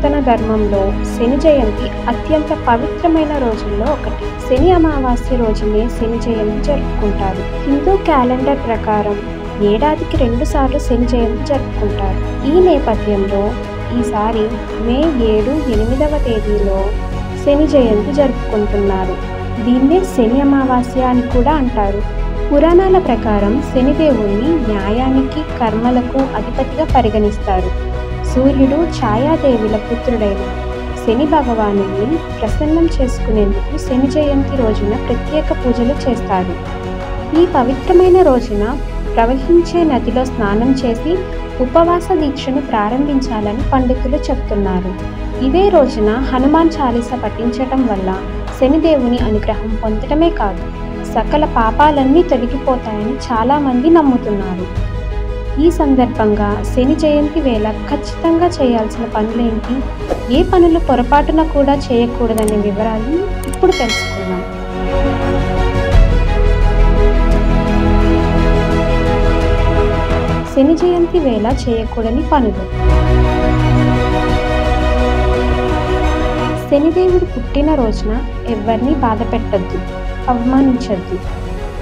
సనాతన ధర్మంలో శని జయంతి అత్యంత పవిత్రమైన రోజుల్లో ఒకటి. శని అమావాస్య రోజునే శని జయంతి జరుపుకుంటారు. హిందూ క్యాలెండర్ ప్రకారం ఏడాదికి 2 సార్లు శని జయంతి జరుపుకుంటారు. ఈ నేపథ్యంలో ఈసారి మే 7, 8వ తేదీలో శని జయంతి జరుపుకుంటున్నారు. దీన్నే శని అమావాస్య అని కూడా అంటారు. పురాణాల ప్రకారం శనిదేవుణ్ణి న్యాయానికి, కర్మలకు అధిపతిగా పరిగణిస్తారు. సూర్యుడు ఛాయాదేవిల పుత్రుడైన శని భగవానుని ప్రసన్నం చేసుకునేందుకు శని జయంతి రోజున ప్రత్యేక పూజలు చేస్తారు. ఈ పవిత్రమైన రోజున ప్రవహించే నదిలో స్నానం చేసి ఉపవాస దీక్షను ప్రారంభించాలని పండితులు చెప్తున్నారు. ఇదే రోజున హనుమాన్ చాలీస పఠించటం వల్ల శనిదేవుని అనుగ్రహం పొందటమే కాదు, సకల పాపాలన్నీ తొలగిపోతాయని చాలామంది నమ్ముతున్నారు. ఈ సందర్భంగా శని జయంతి వేళ ఖచ్చితంగా చేయాల్సిన పనులేంటి, ఏ పనులు పొరపాటున కూడా చేయకూడదనే వివరాలు ఇప్పుడు తెలుసుకుందాం. శని జయంతి వేళ చేయకూడని పనులు. శనిదేవుడు పుట్టిన రోజున ఎవరిని బాధ పెట్టద్దు, అవమానించద్దు.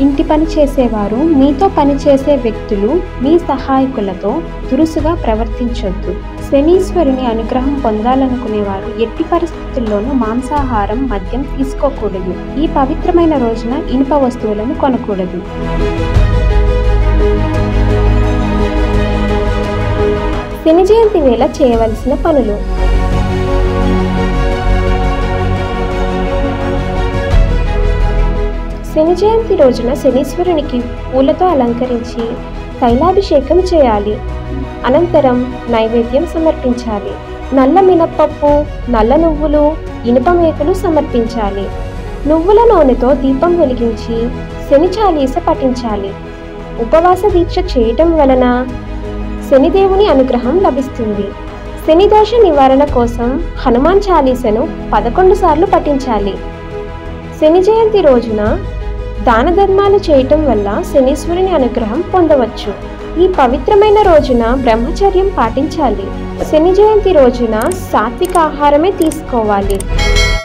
ఇంటి పని చేసేవారు, మీతో పనిచేసే వ్యక్తులు, మీ సహాయకులతో దురుసుగా ప్రవర్తించొద్దు. శనీశ్వరుని అనుగ్రహం పొందాలనుకునేవారు ఎట్టి పరిస్థితుల్లోనూ మాంసాహారం, మద్యం తీసుకోకూడదు. ఈ పవిత్రమైన రోజున ఇనుప వస్తువులను కొనకూడదు. శని జయంతి వేళ చేయవలసిన పనులు. శని జయంతి రోజున శనీశ్వరునికి పూలతో అలంకరించి తైలాభిషేకం చేయాలి. అనంతరం నైవేద్యం సమర్పించాలి. నల్ల మినప్పప్పు, నల్ల నువ్వులు, ఇనుప మేకులు సమర్పించాలి. నువ్వుల నూనెతో దీపం వెలిగించి శని చాలీస పఠించాలి. ఉపవాస దీక్ష చేయటం వలన శనిదేవుని అనుగ్రహం లభిస్తుంది. శని దోష నివారణ కోసం హనుమాన్ చాలీసను 11 సార్లు పఠించాలి. శని జయంతి రోజున దాన ధర్మాలు చేయటం వల్ల శనీశ్వరుని అనుగ్రహం పొందవచ్చు. ఈ పవిత్రమైన రోజున బ్రహ్మచర్యం పాటించాలి. శని జయంతి రోజున సాత్విక ఆహారమే తీసుకోవాలి.